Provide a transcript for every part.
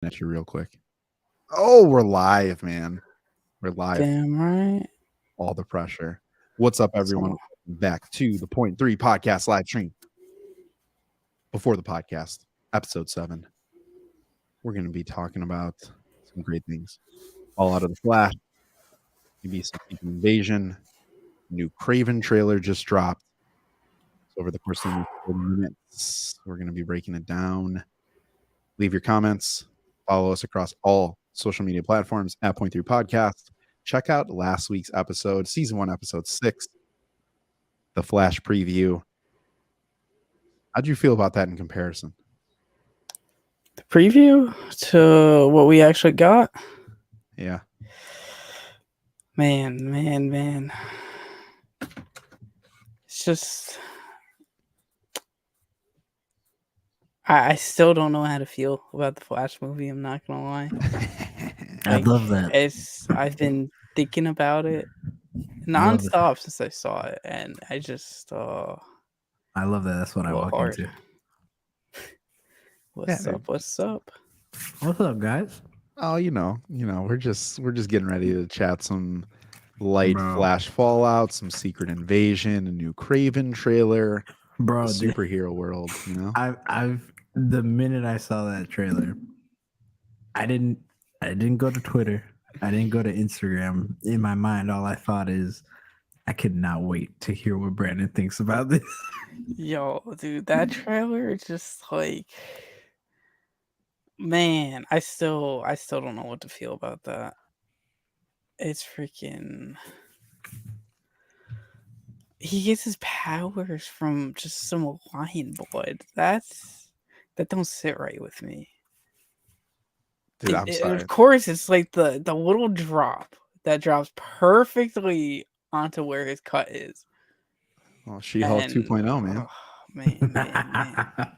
at you real quick. Oh, we're live, man. We're live. Damn right. All the pressure. What's up, everyone? Back to the Point 3 podcast live stream. Before the podcast, episode 7, we're going to be talking about some great things. All out of the Flash, maybe some Secret Invasion. New Craven trailer just dropped. So over the course of the next 40 minutes, we're going to be breaking it down. Leave your comments. Follow us across all social media platforms at Point 3 Podcast. Check out last week's episode, season 1, episode 6, the Flash preview. How'd you feel about that in comparison? The preview to what we actually got? Yeah. Man. It's just... I still don't know how to feel about the Flash movie, I'm not gonna lie. I love that. I've been thinking about it nonstop since I saw it, and I just I love that. That's what I walk into. What's up? What's up, guys? Oh, we're just getting ready to chat some light Flash Fallout, some Secret Invasion, a new Craven trailer, bro. Superhero world. I've the minute I saw that trailer, I didn't go to Twitter. I didn't go to Instagram. In my mind, all I thought is, I could not wait to hear what Brandon thinks about this. Yo, dude, that trailer is just like, man, I still don't know what to feel about that. It's freaking... He gets his powers from just some lion blood. That don't sit right with me. Dude, I'm sorry. Of course, it's like the little drop that drops perfectly onto where his cut is. Well, She-Hulk 2.0, man. Oh, man.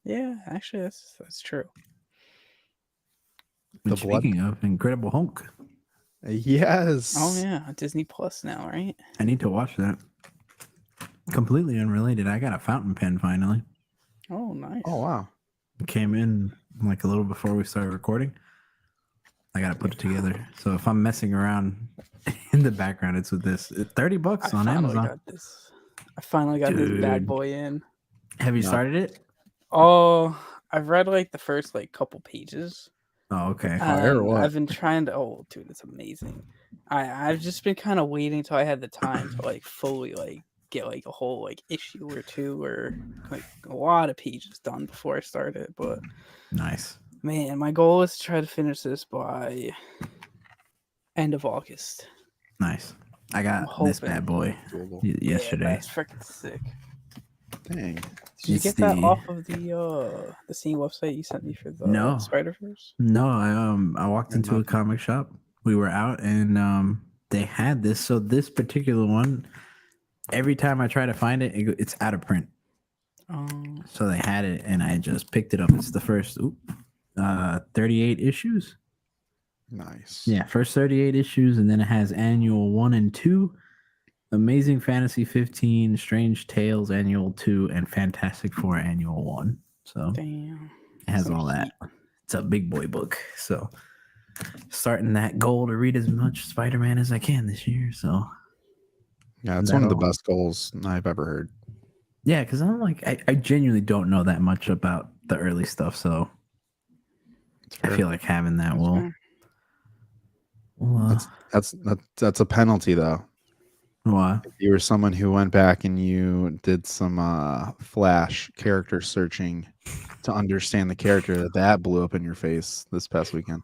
Yeah, actually, that's true. Speaking of Incredible Hulk. Yes. Oh yeah, Disney Plus now, right? I need to watch that. Completely unrelated. I got a fountain pen finally. Oh, nice. Oh, wow. It came in like a little before we started recording. I got to put it together. So if I'm messing around in the background, it's with this. $30 on Amazon. I finally got this bad boy in. Have you started it? Oh, I've read like the first couple pages. Oh, okay. I've been trying to. Oh, dude, it's amazing. I've just been kind of waiting until I had the time to fully get a whole issue or two or a lot of pages done before I start it. But nice, man, my goal is to try to finish this by end of August. Nice. I got this bad boy yesterday. Yeah, that's freaking sick. Dang. Did you get that off of the same website you sent me for the Spider-Verse? No, I walked into a comic shop. We were out and they had this. So this particular one, every time I try to find it, it's out of print. So they had it and I just picked it up. It's the first 38 issues. Nice. Yeah, first 38 issues, and then it has annual 1 and 2. Amazing Fantasy 15, Strange Tales Annual 2, and Fantastic Four Annual 1. So damn, it has all that. It's a big boy book. So starting that goal to read as much Spider-Man as I can this year. So yeah, it's one of the best goals I've ever heard. Yeah, because I'm I genuinely don't know that much about the early stuff. So I feel like having that will. That's a penalty though. Why? If you were someone who went back and you did some Flash character searching to understand the character that blew up in your face this past weekend.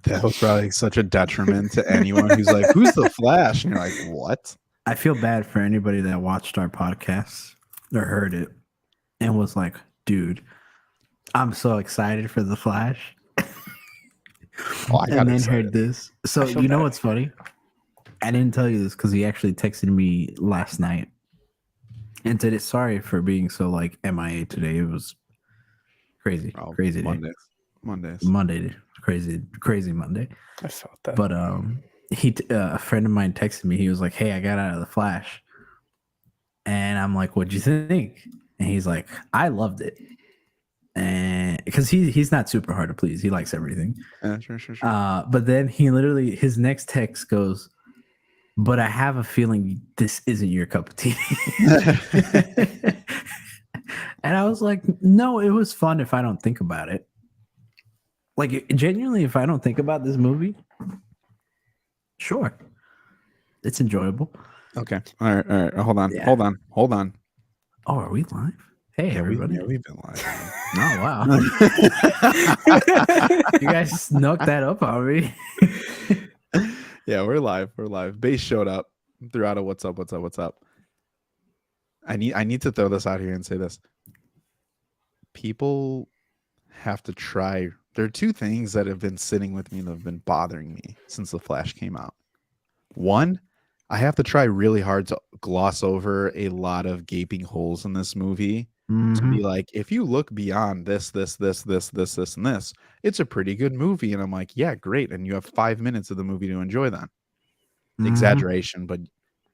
That was probably such a detriment to anyone who's like, who's the Flash? And you're like, what? I feel bad for anybody that watched our podcast or heard it and was like, dude, I'm so excited for the Flash. And then heard this. So you know what's funny? I didn't tell you this because he actually texted me last night and said, "Sorry for being so MIA today. It was crazy, crazy day. Monday, crazy Monday." I felt that. But a friend of mine texted me. He was like, "Hey, I got out of the Flash," and I'm like, "What'd you think?" And he's like, "I loved it." and because he's not super hard to please, he likes everything. Sure. But then his next text goes, "But I have a feeling this isn't your cup of tea." And I was like, "No, it was fun if I don't think about it. Like genuinely, if I don't think about this movie, sure, it's enjoyable." Okay. All right. Hold on. Yeah. Hold on. Oh, are we live? Hey, everybody. We've been live. Oh, wow. You guys snuck that up on me. Yeah, we're live. Base showed up, threw out a what's up. I need to throw this out here and say this. People have to try. There are two things that have been sitting with me that have been bothering me since The Flash came out. One, I have to try really hard to gloss over a lot of gaping holes in this movie. To be like, if you look beyond this, and this, it's a pretty good movie. And I'm like, yeah, great. And you have 5 minutes of the movie to enjoy that. Exaggeration, but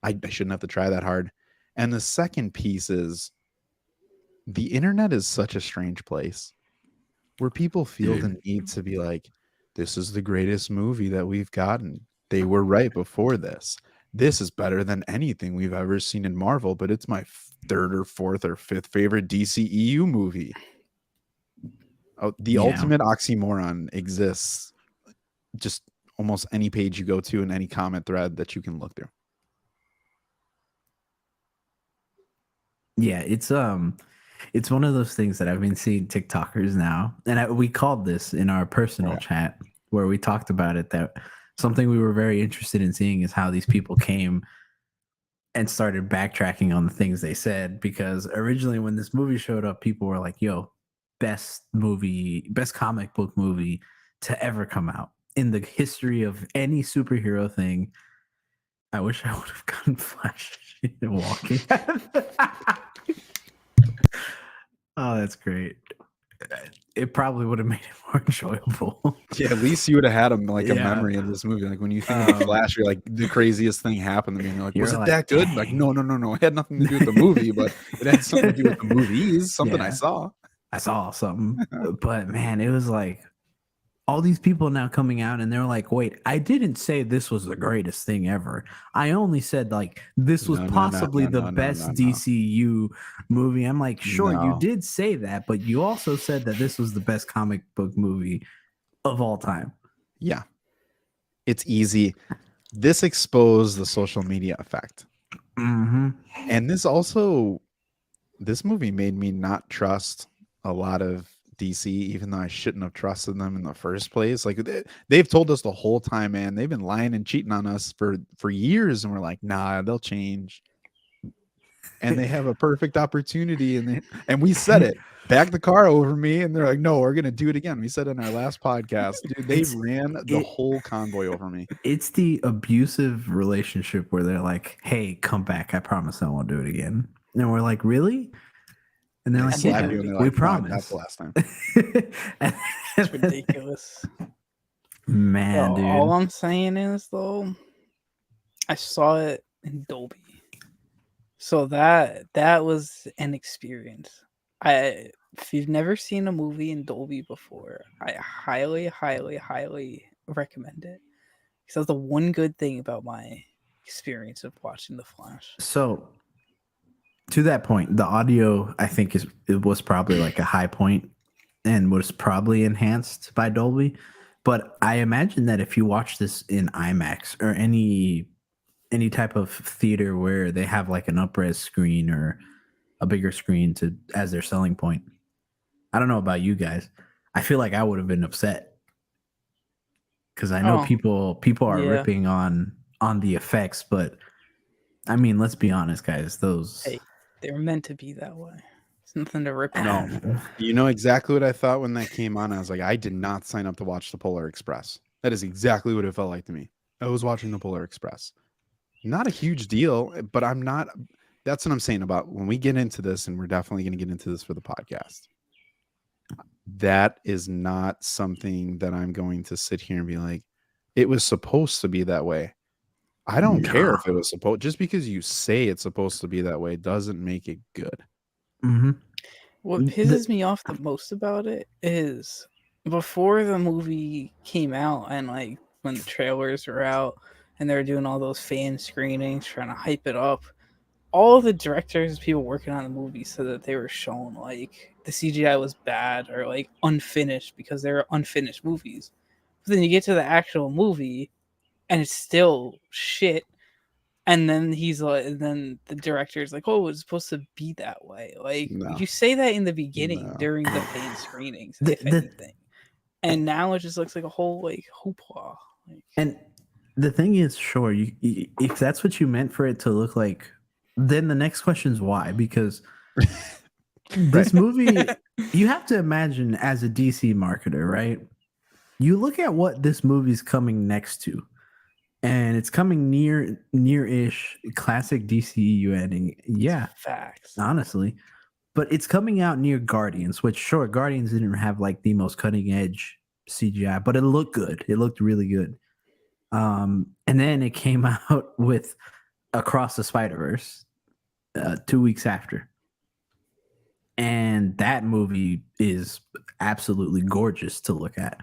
I shouldn't have to try that hard. And the second piece is the internet is such a strange place where people feel the need to be like, this is the greatest movie that we've gotten. They were right before this. This is better than anything we've ever seen in Marvel, but it's my third or fourth or fifth favorite DCEU movie. Oh, the ultimate oxymoron exists just almost any page you go to in any comment thread that you can look through. Yeah, it's one of those things that I've been seeing TikTokers now, and we called this in our personal chat where we talked about it, that something we were very interested in seeing is how these people came and started backtracking on the things they said, because originally when this movie showed up, people were like, yo, best comic book movie to ever come out in the history of any superhero thing. I wish I would have gotten Flash walking. Oh, that's great. It probably would have made it more enjoyable. Yeah, at least you would have had a memory of this movie. Like when you think of the Flash, you're like, the craziest thing happened to me. And you're like, was it that good? Like, no. It had nothing to do with the movie, but it had something to do with the movies. Something I saw. I saw something. But man, it was like all these people now coming out and they're like, wait, I didn't say this was the greatest thing ever. I only said like this was possibly the best DCU movie. I'm like, sure, you did say that, but you also said that this was the best comic book movie of all time. Yeah. It's easy. This exposed the social media effect. And this movie made me not trust a lot of DC, even though I shouldn't have trusted them in the first place. Like they've told us the whole time, man, they've been lying and cheating on us for years, and we're like, nah, they'll change. And they have a perfect opportunity, and we said it. Back the car over me, and they're like, no, we're gonna do it again. We said in our last podcast, dude, they ran the whole convoy over me. It's the abusive relationship where they're like, hey, come back, I promise I won't do it again. And we're like, really? And they're like, yeah, we promise. That's the last time. It's ridiculous. Man, dude. All I'm saying is, though, I saw it in Dolby. So that was an experience. If you've never seen a movie in Dolby before, I highly, highly, highly recommend it. Because that's the one good thing about my experience of watching The Flash. So to that point, the audio, I think, it was probably like a high point and was probably enhanced by Dolby. But I imagine that if you watch this in IMAX or any type of theater where they have like an up-res screen or a bigger screen as their selling point, I don't know about you guys, I feel like I would have been upset because I know people are ripping on the effects, but I mean, let's be honest, guys. Hey, they were meant to be that way. It's nothing to rip on. No, you know exactly what I thought when that came on. I was like, I did not sign up to watch the Polar Express. That is exactly what it felt like to me. I was watching the Polar Express. Not a huge deal, but I'm not. That's what I'm saying about when we get into this, and we're definitely going to get into this for the podcast. That is not something that I'm going to sit here and be like, it was supposed to be that way. I don't care if it was supposed. Just because you say it's supposed to be that way doesn't make it good. Mm-hmm. What pisses me off the most about it is before the movie came out and like when the trailers were out and they were doing all those fan screenings trying to hype it up, all the directors, people working on the movie said that they were shown like the CGI was bad or like unfinished because they were unfinished movies. But then you get to the actual movie and it's still shit. And then he's like, and then the director's like, "Oh, it's supposed to be that way." Like you say that in the beginning during the fan screenings, if anything, and now it just looks like a whole like hoopla. And the thing is, sure, you if that's what you meant for it to look like, then the next question is why? Because this movie, you have to imagine as a DC marketer, right? You look at what this movie's coming next to. And it's coming near-ish classic DCEU ending. Yeah. Facts. Honestly. But it's coming out near Guardians, which sure, Guardians didn't have like the most cutting edge CGI, but it looked good. It looked really good. And then it came out with Across the Spider-Verse 2 weeks after. And that movie is absolutely gorgeous to look at.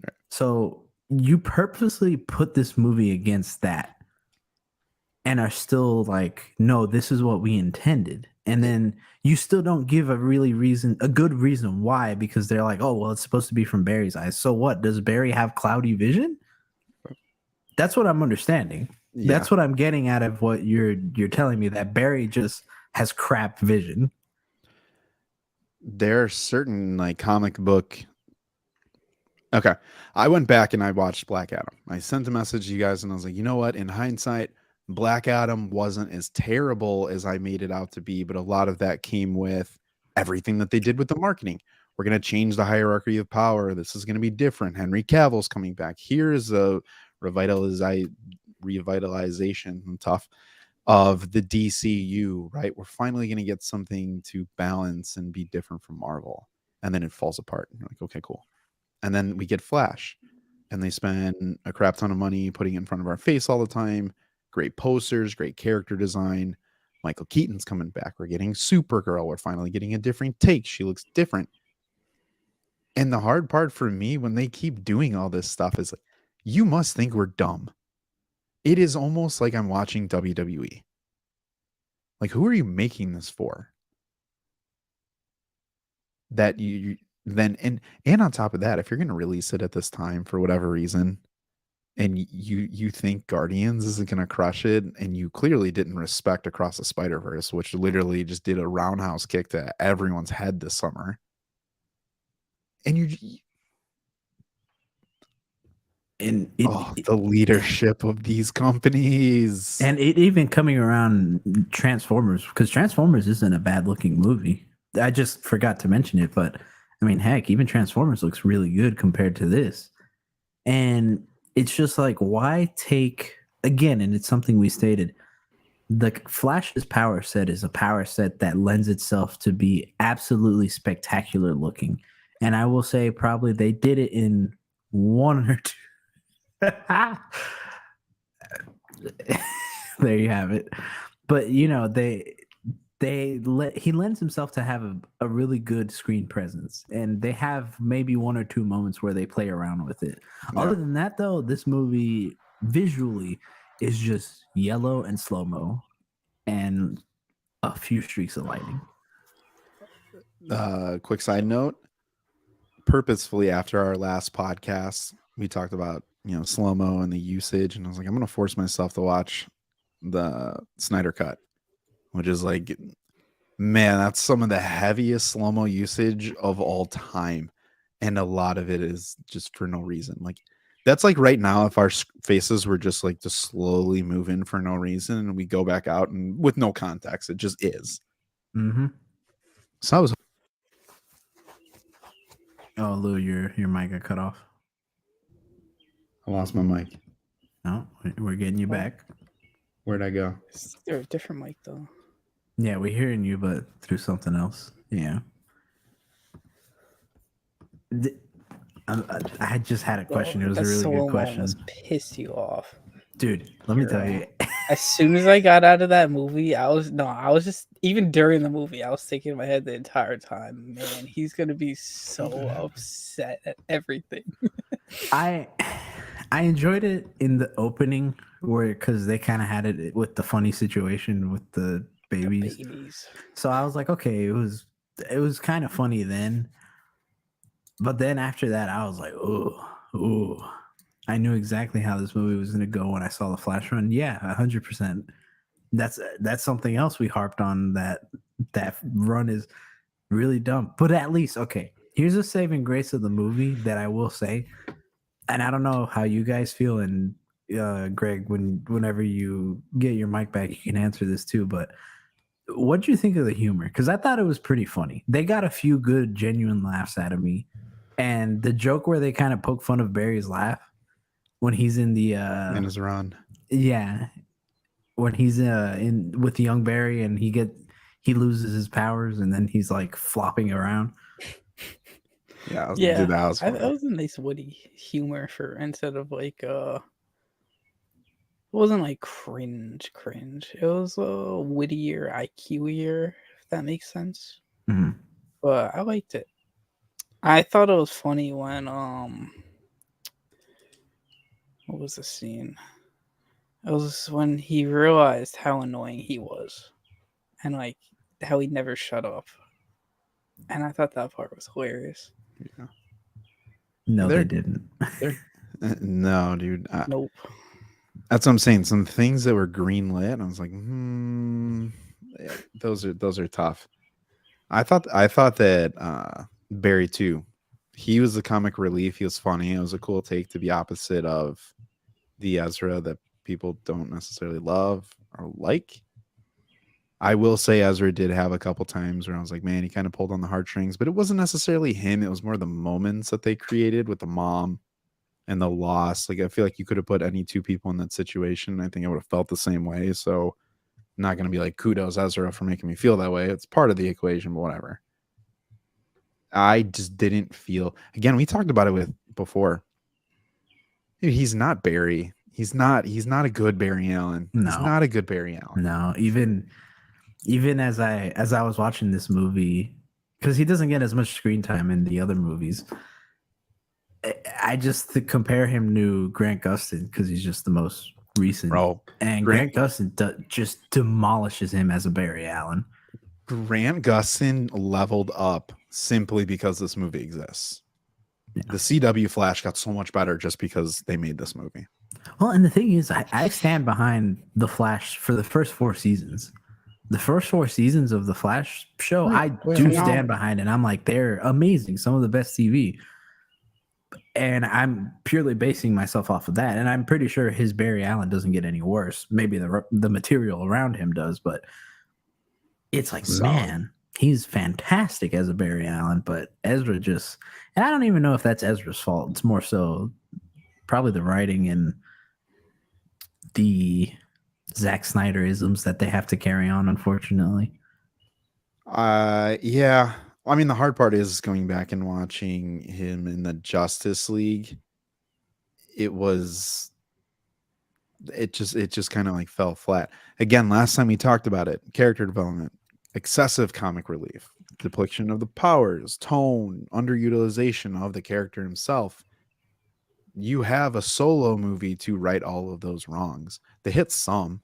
Right. So you purposely put this movie against that and are still like, no, this is what we intended. And then you still don't give a good reason why, because they're like, oh, well, it's supposed to be from Barry's eyes. So what? Does Barry have cloudy vision? That's what I'm understanding. Yeah. That's what I'm getting out of what you're telling me, that Barry just has crap vision. There are certain like comic book. Okay. I went back and I watched Black Adam. I sent a message to you guys and I was like, you know what? In hindsight, Black Adam wasn't as terrible as I made it out to be, but a lot of that came with everything that they did with the marketing. We're going to change the hierarchy of power. This is going to be different. Henry Cavill's coming back. Here's a revitalization tough of the DCU, right? We're finally going to get something to balance and be different from Marvel. And then it falls apart. You're like, okay, cool. And then we get Flash, and they spend a crap ton of money putting it in front of our face all the time. Great posters, great character design. Michael Keaton's coming back. We're getting Supergirl. We're finally getting a different take. She looks different. And the hard part for me when they keep doing all this stuff is like, you must think we're dumb. It is almost like I'm watching WWE. Like, who are you making this for? That you then and on top of that, if you're going to release it at this time for whatever reason, and you think Guardians isn't going to crush it, and you clearly didn't respect Across the Spider-Verse, which literally just did a roundhouse kick to everyone's head this summer, and the leadership of these companies, and it even coming around Transformers, because Transformers isn't a bad looking movie. I just forgot to mention it, but I mean, heck, even Transformers looks really good compared to this. And it's just like, why take, again, and it's something we stated, the Flash's power set is a power set that lends itself to be absolutely spectacular looking. And I will say probably they did it in one or two. There you have it. But, you know, he lends himself to have a really good screen presence, and they have maybe one or two moments where they play around with it. Yeah. Other than that, though, this movie visually is just yellow and slow-mo and a few streaks of lightning. Quick side note, purposefully after our last podcast, we talked about, slow-mo and the usage, and I was like, I'm going to force myself to watch the Snyder Cut, which is like, man, that's some of the heaviest slow-mo usage of all time. And a lot of it is just for no reason. Like, that's like right now, if our faces were just like to slowly move in for no reason and we go back out and with no context, it just is. Mm-hmm. So I was. Oh, Lou, your mic got cut off. I lost my mic. No, we're getting you back. Where'd I go? Is there a different mic though? Yeah, we're hearing you, but through something else. Yeah. I just had a question. It was a really good question. Must piss you off, dude. Let me tell you. As soon as I got out of that movie, I was just even during the movie, I was thinking in my head the entire time, man, he's gonna be so upset at everything. I enjoyed it in the opening where because they kind of had it with the funny situation with the babies. So I was like, okay, it was kind of funny then. But then after that, I was like, ooh. I knew exactly how this movie was going to go when I saw the Flash run. Yeah, 100%. That's something else we harped on, that run is really dumb. But at least, okay, here's a saving grace of the movie that I will say, and I don't know how you guys feel, and Greg, whenever you get your mic back, you can answer this too, but what do you think of the humor? Because I thought it was pretty funny. They got a few good, genuine laughs out of me. And the joke where they kind of poke fun of Barry's laugh when he's in the in his run. Yeah. When he's in with the young Barry and he loses his powers and then he's like flopping around. Yeah, that was a nice witty humor for instead of like it wasn't like cringe. It was wittier, IQ-ier, if that makes sense. Mm-hmm. But I liked it. I thought it was funny when what was the scene? It was when he realized how annoying he was and like how he never shut up. And I thought that part was hilarious. Yeah. No, they didn't. No, dude. Nope. That's what I'm saying. Some things that were greenlit, I was like, yeah, those are tough. I thought that Barry too. He was the comic relief. He was funny. It was a cool take to be opposite of the Ezra that people don't necessarily love or like. I will say Ezra did have a couple times where I was like, man, he kind of pulled on the heartstrings, but it wasn't necessarily him. It was more the moments that they created with the mom and the loss. Like, I feel like you could have put any two people in that situation. I think I would have felt the same way. So I'm not going to be like, kudos Ezra for making me feel that way. It's part of the equation, but whatever. I just didn't feel, again, we talked about it with before. Dude, he's not Barry. He's not a good Barry Allen. No. He's not a good Barry Allen. No, even as I was watching this movie, because he doesn't get as much screen time in the other movies, I just compare him to Grant Gustin because he's just the most recent. Bro, and Grant Gustin just demolishes him as a Barry Allen. Grant Gustin leveled up simply because this movie exists. Yeah. The CW Flash got so much better just because they made this movie. Well, and the thing is, I stand behind the Flash for the first 4 seasons. The first 4 seasons of the Flash show, I do stand behind, and I'm like, they're amazing. Some of the best TV. And I'm purely basing myself off of that. And I'm pretty sure his Barry Allen doesn't get any worse. Maybe the material around him does, but it's like, man, he's fantastic as a Barry Allen. But Ezra just, and I don't even know if that's Ezra's fault. It's more so probably the writing and the Zack Snyder-isms that they have to carry on, unfortunately. Yeah. I mean, the hard part is going back and watching him in the Justice League. It just kind of like fell flat. Again, last time we talked about it, character development, excessive comic relief, depiction of the powers, tone, underutilization of the character himself. You have a solo movie to right all of those wrongs. They hit some,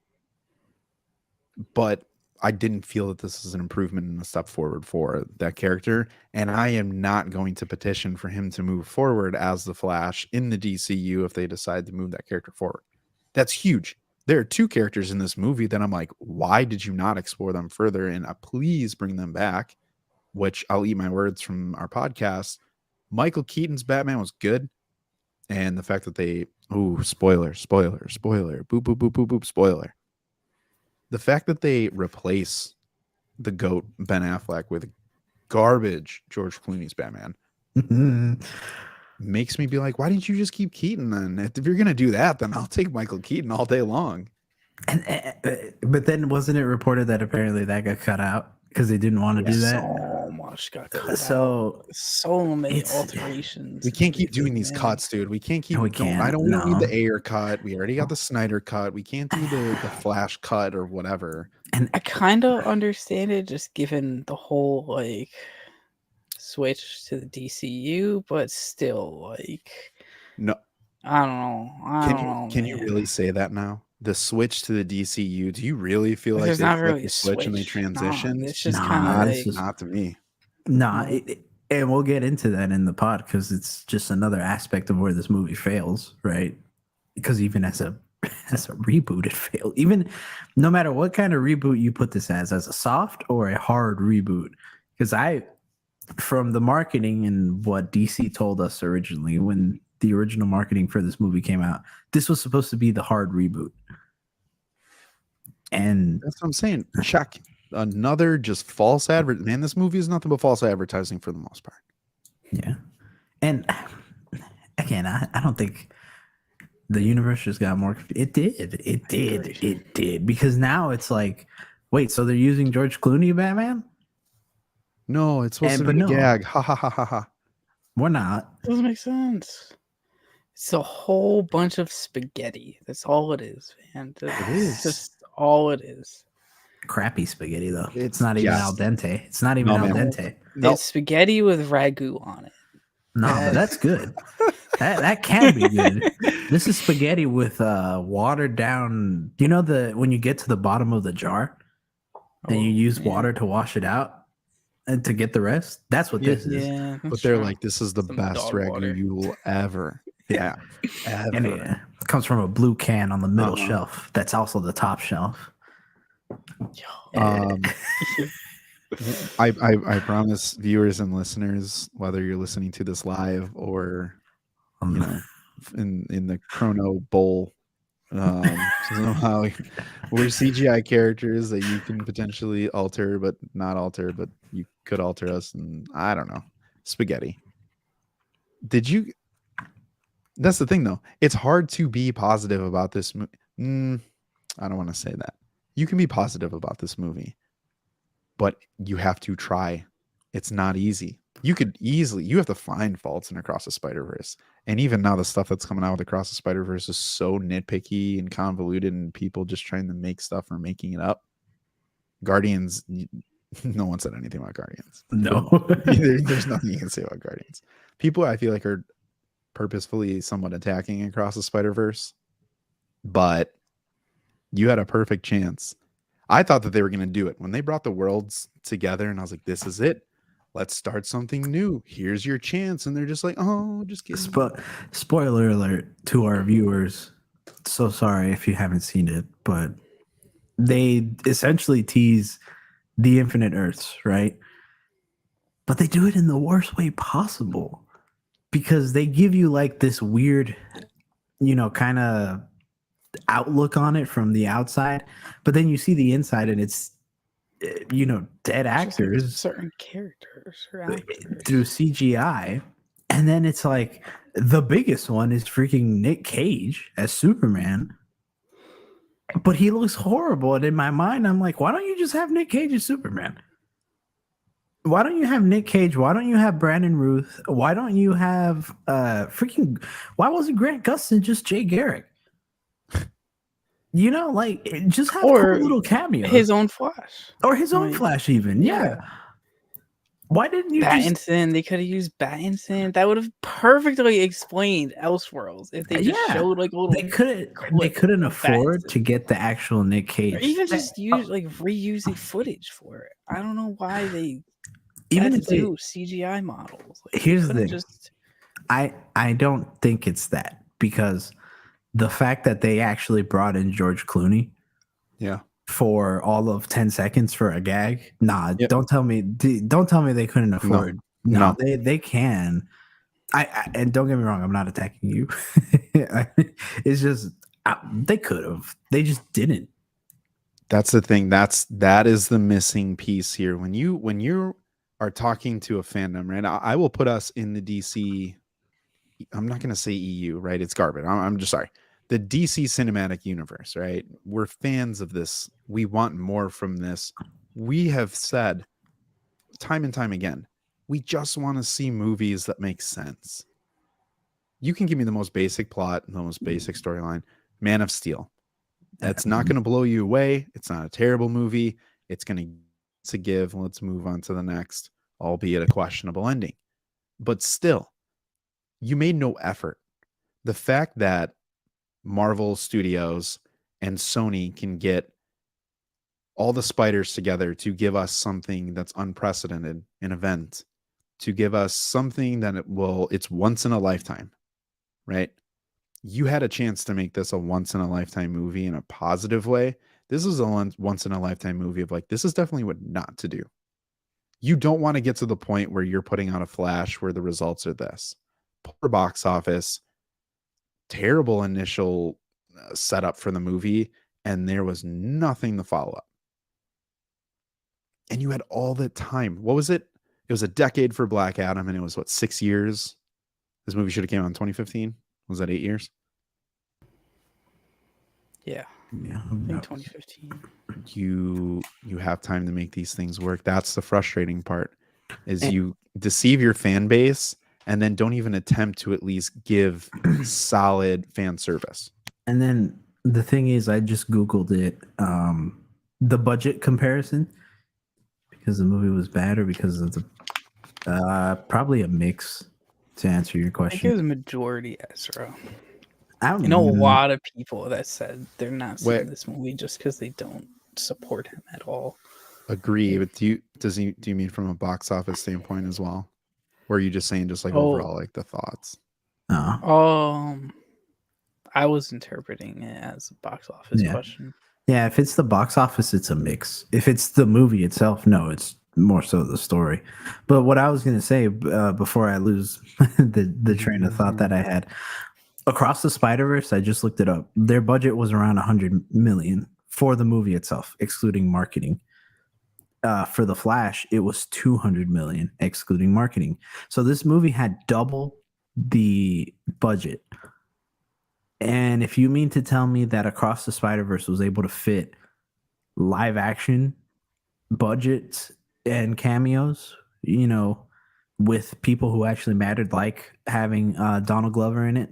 but I didn't feel that this is an improvement and a step forward for that character. And I am not going to petition for him to move forward as the Flash in the DCU if they decide to move that character forward. That's huge. There are 2 characters in this movie that I'm like, why did you not explore them further? And please bring them back, which I'll eat my words from our podcast. Michael Keaton's Batman was good. And the fact that they, spoiler, boop, boop, boop, boop, boop, spoiler. The fact that they replace the GOAT Ben Affleck with garbage George Clooney's Batman makes me be like, why didn't you just keep Keaton then? If you're going to do that, then I'll take Michael Keaton all day long. But then wasn't it reported that apparently that got cut out because they didn't want to do that. So much got cut So out. So many it's- alterations. We and can't keep doing everything, these man. cuts, dude. We can't keep. We don't- I can't, don't need no. the Ayer cut. We already got the Snyder cut. We can't do the Flash cut or whatever. And I kind of understand it, just given the whole like switch to the DCU, but still, like, No, I don't know. I don't know. can you man. really say that now? The switch to the DCU. Do you really feel like There's they not flipped really the a switch and they switch. Nah, transitioned? it's just Nah, kind of it's like just- Not to me. nah, No. and we'll get into that in the pod because it's just another aspect of where this movie fails, right? Because even as a reboot, it failed. Even no matter what kind of reboot you put this as a soft or a hard reboot, because from the marketing and what DC told us originally when the original marketing for this movie came out, this was supposed to be the hard reboot. And That's what I'm saying. Check. Another just false advert. Man, this movie is nothing but false advertising for the most part. yeah. And again, I don't think the universe just got more. It did. Because now it's like, wait, so they're using George Clooney Batman? No, it's supposed to but be a no. gag. Ha ha ha ha ha. We're not. doesn't make sense. It's a whole bunch of spaghetti. That's all it is, man. That's is. just all it is. Crappy spaghetti though. It's It's not even just- al dente. It's not even No, al man. dente. Nope. It's spaghetti with ragu on it. No, but that's good. That can be good. This is spaghetti with watered down. You know when you get to the bottom of the jar and you use yeah. water to wash it out and to get the rest? That's what this is. Yeah, But that's they're true. like, this is the Some best dog ragu water. you will ever have. And Ever. it comes from a blue can on the middle Uh-huh. shelf. That's also the top shelf. Um, I promise viewers and listeners, whether you're listening to this live or you know in the Chrono Bowl, somehow we're CGI characters that you can potentially alter, but not alter, but you could alter us, and I don't know. Spaghetti. Did you? That's the thing, though. It's hard to be positive about this movie. I don't want to say that. You can be positive about this movie, but you have to try. It's not easy. You have to find faults in Across the Spider-Verse. And even now, the stuff that's coming out with Across the Spider-Verse is so nitpicky and convoluted, and people just trying to make stuff or making it up. Guardians, no one said anything about Guardians. No. There's nothing you can say about Guardians. People, I feel like, are purposefully somewhat attacking Across the Spider-Verse, but you had a perfect chance. I thought that they were going to do it when they brought the worlds together, and I was like, this is it. Let's start something new. Here's your chance. And they're just like, oh, just kidding. Spoiler alert to our viewers. So sorry if you haven't seen it, but they essentially tease the infinite Earths, right? But they do it in the worst way possible because they give you like this weird, kind of outlook on it from the outside, but then you see the inside and it's dead actors, certain characters or actors. through CGI, and then it's like the biggest one is freaking Nick Cage as Superman, but he looks horrible. And in my mind, I'm like, why don't you just have Nick Cage as Superman? Why don't you have Nick Cage? Why don't you have Brandon Ruth? Why don't you have why wasn't Grant Gustin just Jay Garrick? Just have Or cool little cameos. His own Flash. Or his own like, Flash, even. Yeah. Why didn't you just... Battinson? They could have used Battinson. That would have perfectly explained Elseworlds if they just showed like a little. They couldn't afford to get the actual Nick Cage. Or even just use reusing footage for it. I don't know why they even had if to do CGI models. Like, here's they the could've thing. I don't think it's that, because the fact that they actually brought in George Clooney, Yeah. for all of 10 seconds for a gag. Nah, Yep. don't tell me they couldn't afford. No. They can. And don't get me wrong, I'm not attacking you. It's just they could have. They just didn't. That's the thing. That is the missing piece here. When you are talking to a fandom, right? I will put us in the DC. I'm not going to say EU, right? It's garbage. I'm just sorry. The DC cinematic universe, right? We're fans of this. We want more from this. We have said time and time again, we just want to see movies that make sense. You can give me the most basic plot, the most basic storyline. Man of Steel. That's not going to blow you away. It's not a terrible movie. It's going to give. Let's move on to the next, albeit a questionable ending. But still, you made no effort. The fact that Marvel Studios and Sony can get all the spiders together to give us something that's unprecedented, an event, to give us something that it's once in a lifetime, right? You had a chance to make this a once in a lifetime movie in a positive way. This is a once in a lifetime movie of like, this is definitely what not to do. You don't want to get to the point where you're putting out a Flash where the results are this. Poor box office, terrible initial setup for the movie, and there was nothing to follow up. And you had all the time. What was it? It was a decade for Black Adam, and it was 6 years? This movie should have came out in 2015. Was that 8 years? Yeah. Yeah, I think 2015. You have time to make these things work. That's the frustrating part, is you deceive your fan base and then don't even attempt to at least give solid fan service. And then the thing is, I just Googled it, the budget comparison, because the movie was bad or because of the probably a mix, to answer your I question. think it was majority Ezra. I You know, a lot of people that said they're not seeing this movie just because they don't support him at all. Agree, but do you mean from a box office standpoint as well? Or are you just saying just like overall, like the thoughts? No. I was interpreting it as a box office question. Yeah, if it's the box office, it's a mix. If it's the movie itself, no, it's more so the story. But what I was going to say before I lose the train of thought that I had, Across the Spider-Verse, I just looked it up. Their budget was around $100 million for the movie itself, excluding marketing. For The Flash, it was $200 million, excluding marketing. So this movie had double the budget. And if you mean to tell me that Across the Spider-Verse was able to fit live action budgets and cameos, you know, with people who actually mattered, like having Donald Glover in it,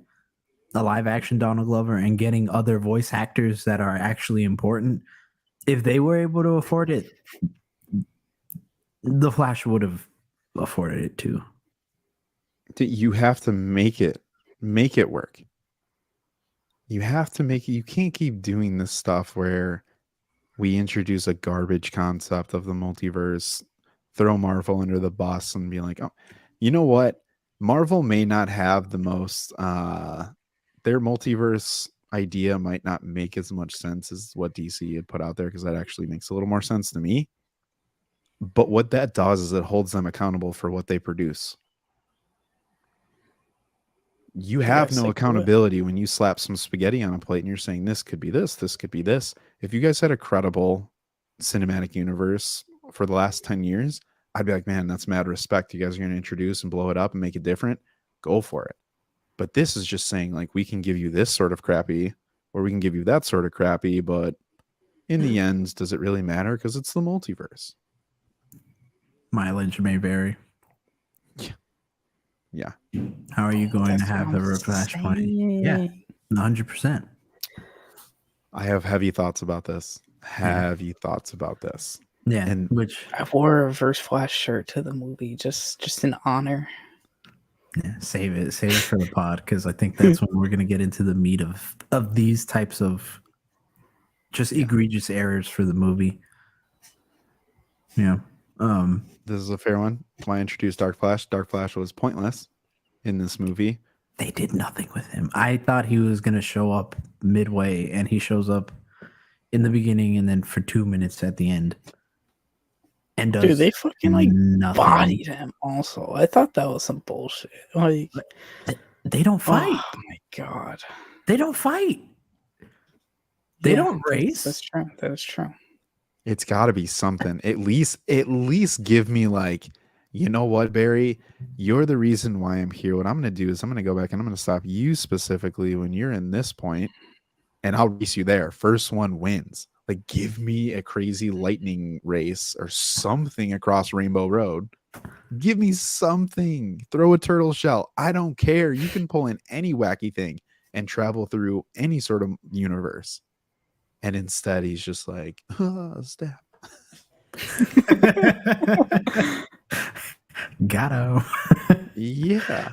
a live action Donald Glover, and getting other voice actors that are actually important, if they were able to afford it, The Flash would have afforded it too. You have to make it work. You have to make it. You can't keep doing this stuff where we introduce a garbage concept of the multiverse, throw Marvel under the bus, and be like, oh, you know what? Marvel may not have the most, their multiverse idea might not make as much sense as what DC had put out there, because that actually makes a little more sense to me. But what that does is it holds them accountable for what they produce. You have no accountability when you slap some spaghetti on a plate and you're saying this could be this could be this. If you guys had a credible cinematic universe for the last 10 years, I'd be like, man, that's mad respect. You guys are going to introduce and blow it up and make it different. Go for it. But this is just saying, like, we can give you this sort of crappy, or we can give you that sort of crappy, but in the end, does it really matter? Because it's the multiverse. Mileage may vary. Yeah. How are you going to have a flashpoint? Yeah, 100%. I have heavy thoughts about this. Yeah, and which I wore a Reverse Flash shirt to the movie just in honor. Yeah, save it for the pod, because I think that's when we're gonna get into the meat of these types of just egregious errors for the movie. Yeah. This is a fair one. Why introduce Dark Flash? Dark Flash was pointless in this movie. They did nothing with him. I thought he was going to show up midway, and he shows up in the beginning and then for 2 minutes at the end. And does they fucking like nothing. Bodied him also. I thought that was some bullshit. Like, they don't fight. Oh my god. They don't fight. They don't race. That's true. That is true. It's got to be something. At least give me, like, you know what, Barry? You're the reason why I'm here. What I'm going to do is I'm going to go back and I'm going to stop you specifically when you're in this point, and I'll race you there. First one wins. Like, give me a crazy lightning race or something across Rainbow Road. Give me something. Throw a turtle shell. I don't care. You can pull in any wacky thing and travel through any sort of universe. And instead, he's just like, stab. Got him. Yeah.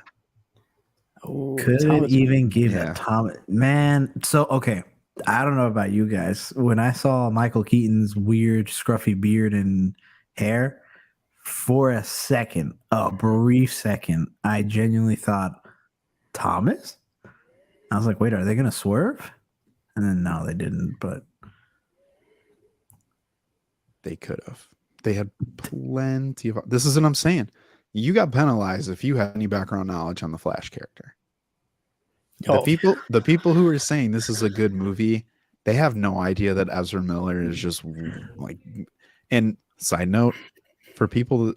Oh, Could Thomas even give Yeah. a Thomas, man. So okay, I don't know about you guys. When I saw Michael Keaton's weird scruffy beard and hair, for a second, a brief second, I genuinely thought Thomas. I was like, wait, are they gonna swerve? And then no, they didn't. But They could have. They had plenty of. This is what I'm saying. You got penalized if you had any background knowledge on the Flash character. Oh, The people who are saying this is a good movie, they have no idea that Ezra Miller is just like. And side note, for people,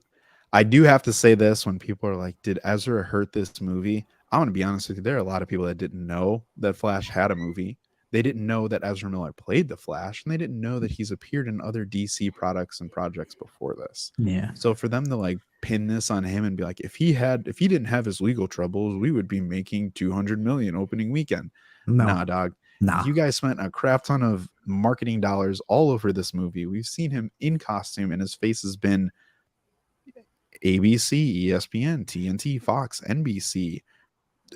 I do have to say this when people are like, "Did Ezra hurt this movie?" I want to be honest with you. There are a lot of people that didn't know that Flash had a movie. They didn't know that Ezra Miller played the Flash, and they didn't know that he's appeared in other DC products and projects before this. yeah, So for them to like pin this on him and be like, if he didn't have his legal troubles, we would be making 200 million opening weekend. no, Nah, dog. nah. You guys spent a crap ton of marketing dollars all over this movie. We've seen him in costume, and his face has been ABC, ESPN, TNT, Fox, NBC.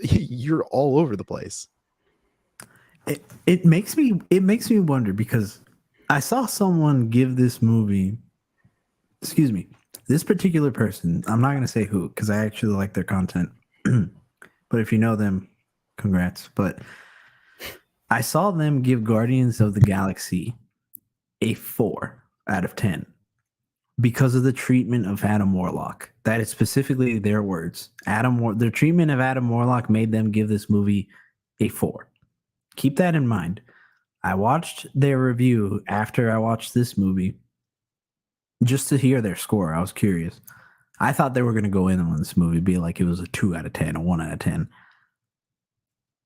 You're all over the place. It makes me wonder because I saw someone give this movie, excuse me, this particular person, I'm not going to say who because I actually like their content, but if you know them, congrats. But I saw them give Guardians of the Galaxy a 4 out of 10 because of the treatment of Adam Warlock. That is specifically their words. Their treatment of Adam Warlock made them give this movie a 4. Keep that in mind. I watched their review after I watched this movie just to hear their score. I was curious. I thought they were going to go in on this movie, be like it was a 2 out of 10, a 1 out of 10.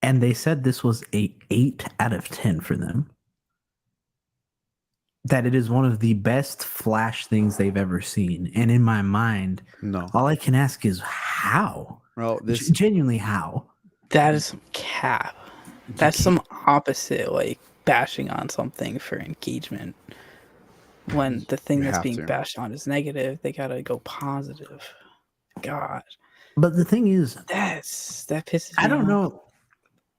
And they said this was a 8 out of 10 for them. That it is one of the best Flash things they've ever seen. And in my mind, No. all I can ask is how? Well, this Genuinely how? that is some cap. That's some opposite, like bashing on something for engagement. When the thing You that's have being to. bashed on is negative, they gotta go positive. God, But the thing is, that pisses me I don't off. know.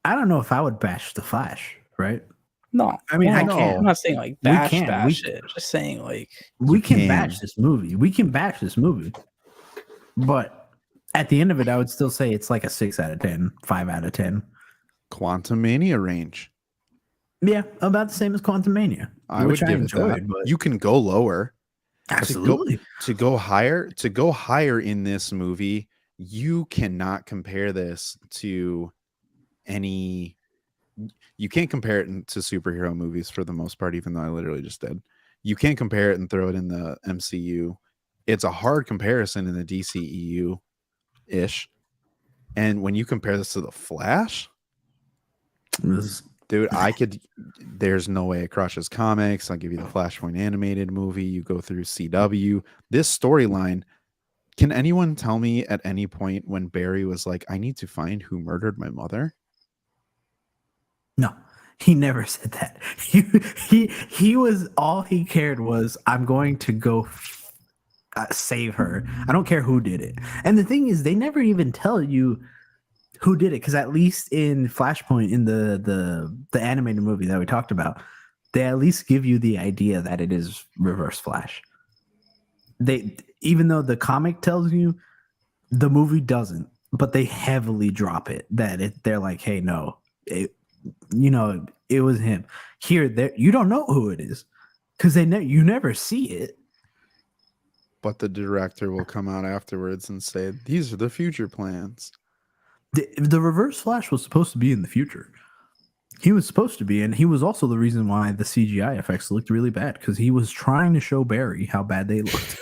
I don't know if I would bash the Flash, right? No, I mean, I no. can't. I'm not saying like We bash can. bash it. Just saying like We can can. bash this movie. We can bash this movie. But at the end of it, I would still say it's like a 6 out of 10, 5 out of 10. Quantum Mania range. Yeah, about the same as Quantum Mania. I would give it that. but You can go lower. absolutely. To go higher in this movie, you cannot compare this to any. You can't compare it to superhero movies for the most part, even though I literally just did. You can't compare it and throw it in the MCU. It's a hard comparison in the DCEU ish. And when you compare this to the Flash, dude, there's no way it crushes comics. I'll give you the Flashpoint animated movie. You go through CW. This storyline, can anyone tell me at any point when Barry was like, I need to find who murdered my mother? No, he never said that. He was, all he cared was, I'm going to go save her. I don't care who did it. And the thing is, they never even tell you who did it, because at least in Flashpoint, in the animated movie that we talked about, they at least give you the idea that it is Reverse Flash. They, even though the comic tells you, the movie doesn't, but they heavily drop it. They're like, hey, no, it was him. Here, there, you don't know who it is because you never see it. But the director will come out afterwards and say, these are the future plans. The Reverse Flash was supposed to be in the future. He was supposed to be, and he was also the reason why the CGI effects looked really bad, because he was trying to show Barry how bad they looked.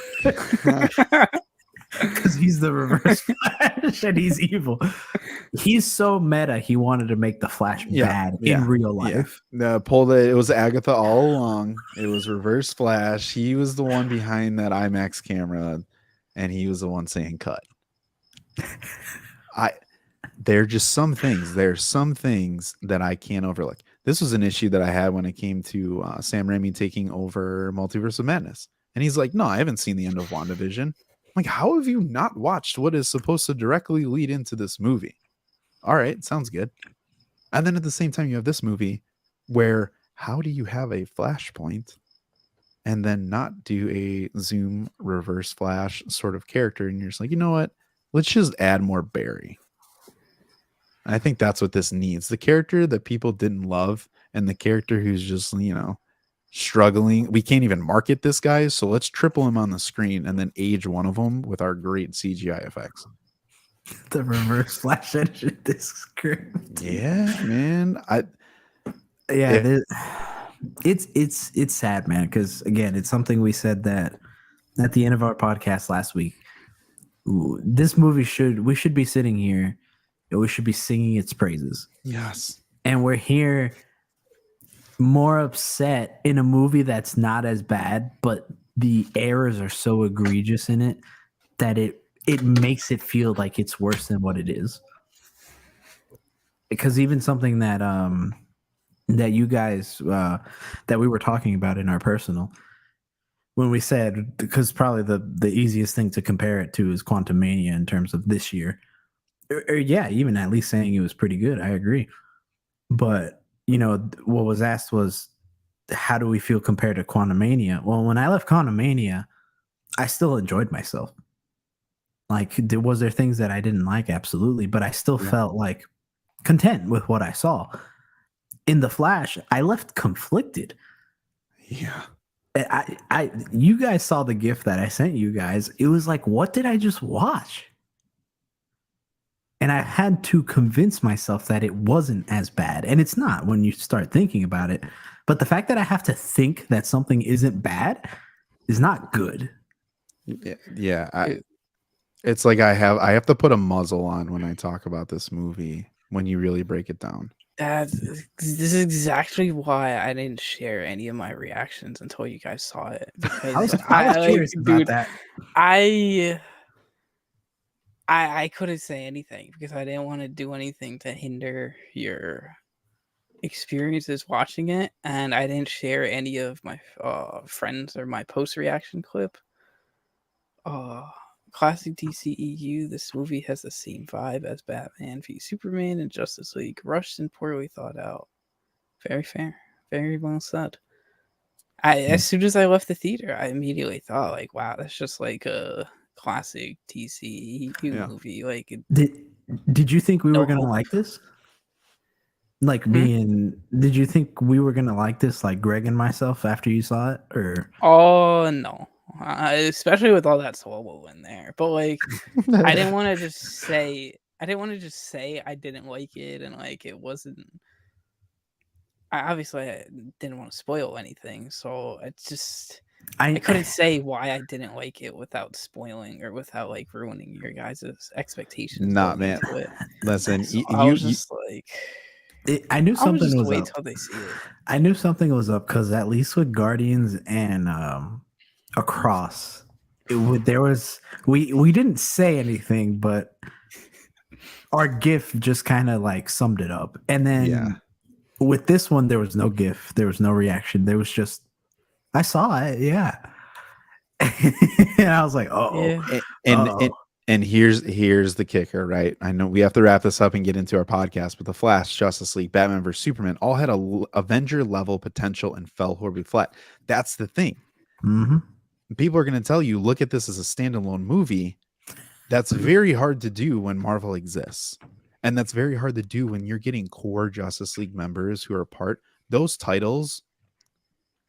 because he's the reverse Flash and he's evil. He's so meta. He wanted to make the Flash bad in real life. It was Agatha all along. It was Reverse Flash. He was the one behind that IMAX camera, and he was the one saying cut. There are just some things. There's some things that I can't overlook. This was an issue that I had when it came to Sam Raimi taking over Multiverse of Madness. And he's like, no, I haven't seen the end of WandaVision. I'm like, how have you not watched what is supposed to directly lead into this movie? All right, sounds good. And then at the same time, you have this movie where how do you have a Flashpoint and then not do a Zoom Reverse Flash sort of character? And you're just like, you know what? Let's just add more Barry. I think that's what this needs. The character that people didn't love and the character who's just, struggling. We can't even market this guy, so let's triple him on the screen and then age one of them with our great CGI effects. The Reverse Flash engine this script. Yeah, man. It's sad, man, because again, it's something we said that at the end of our podcast last week. This movie we should be sitting here and we should be singing its praises. Yes. And we're here more upset in a movie that's not as bad, but the errors are so egregious in it that it makes it feel like it's worse than what it is. Because even something that that you guys that we were talking about in our personal, when we said, because probably the easiest thing to compare it to is Quantum Mania in terms of this year. Yeah, even at least saying it was pretty good. I agree. But, what was asked was, how do we feel compared to Quantum Mania? Well, when I left Quantum Mania, I still enjoyed myself. Like, was there things that I didn't like? Absolutely. But I still felt like content with what I saw. In The Flash, I left conflicted. Yeah. You guys saw the GIF that I sent you guys. It was like, what did I just watch? And I had to convince myself that it wasn't as bad. And it's not when you start thinking about it. But the fact that I have to think that something isn't bad is not good. Yeah. It's like I have to put a muzzle on when I talk about this movie when you really break it down. This is exactly why I didn't share any of my reactions until you guys saw it. Because I was curious about that. I couldn't say anything because I didn't want to do anything to hinder your experiences watching it, and I didn't share any of my friends or my post reaction clip. Classic DCEU, this movie has the same vibe as Batman v Superman and Justice League, rushed and poorly thought out. Very fair, very well said. As soon as I left the theater, I immediately thought, like, wow, that's just like a classic DCEU movie. Like, did you think we were gonna like this? Like did you think we were gonna like this, like Greg and myself, after you saw it, or? Oh no, especially with all that solo in there. But like, I didn't want to just say I didn't like it, and like it wasn't. I didn't want to spoil anything, so it's just. I couldn't say why I didn't like it without spoiling or without like ruining your guys' expectations. Nah, man. Listen, so I was just like, I knew something was wait up. till they see it. I knew something was up because at least with Guardians and Across, we didn't say anything, but our GIF just kind of like summed it up. And then with this one, there was no GIF, there was no reaction, there was just. I saw it, yeah. And I was like, and here's the kicker, right? I know we have to wrap this up and get into our podcast, but The Flash, Justice League, Batman vs Superman all had a Avenger level potential and fell horribly flat. That's the thing. Mm-hmm. People are going to tell you, look at this as a standalone movie. That's very hard to do when Marvel exists. And that's very hard to do when you're getting core Justice League members who are part. Those titles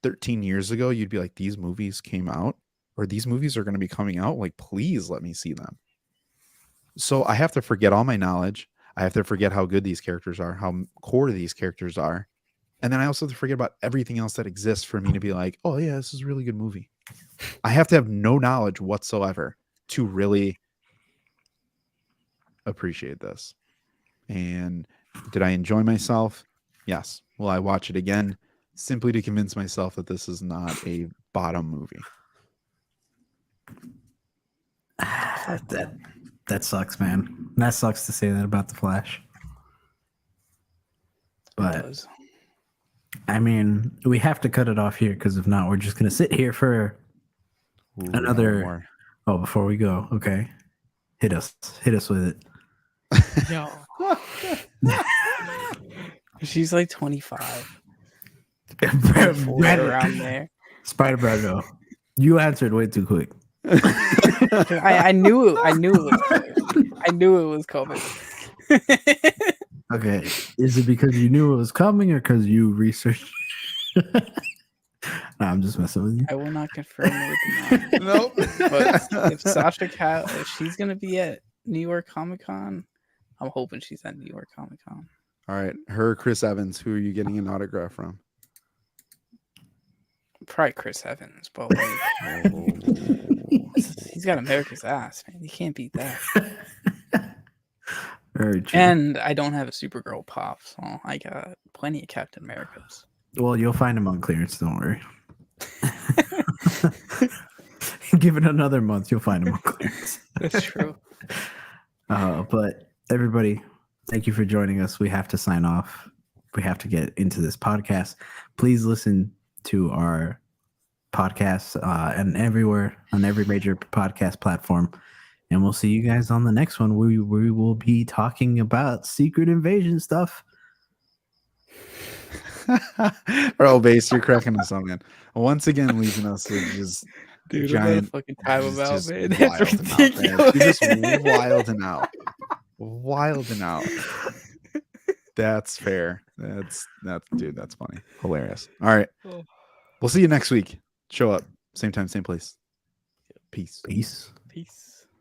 13 years ago, you'd be like, these movies came out, or these movies are going to be coming out. Like, please let me see them. So I have to forget all my knowledge. I have to forget how good these characters are, how core these characters are. And then I also have to forget about everything else that exists for me to be like, oh yeah, this is a really good movie. I have to have no knowledge whatsoever to really appreciate this. And did I enjoy myself? Yes. Will I watch it again simply to convince myself that this is not a bottom movie? That sucks, man. That sucks to say that about The Flash. But I mean, we have to cut it off here because if not, we're just gonna sit here for another. More. Oh, before we go, okay, hit us with it. Yo. She's like 25. Around there. Spider Brando, you answered way too quick. I knew it. I knew it was coming. Okay, is it because you knew it was coming or because you researched? No, I'm just messing with you. I will not confirm or deny. Nope. But if Sasha Cal, if she's gonna be at New York Comic Con, I'm hoping she's at New York Comic Con. All right, her, Chris Evans. Who are you getting an autograph from? Probably Chris Evans, but like, he's got America's ass, man. You can't beat that. Very true. And I don't have a Supergirl pop, so I got plenty of Captain Americas. Well, you'll find them on clearance. Don't worry. Give it another month, you'll find them on clearance. That's true. But everybody, thank you for joining us. We have to sign off. We have to get into this podcast. Please listen to our podcast and everywhere on every major podcast platform. And we'll see you guys on the next one. We will be talking about Secret Invasion stuff. Earl Base, you're cracking us up, man. Once again, leaving us with just giant fucking time about, just man. That's wilding out, man. ridiculous. You're just wilding out. That's fair. That's dude. That's funny. Hilarious. All right, we'll see you next week. Show up, same time, same place. Peace. Peace. Peace.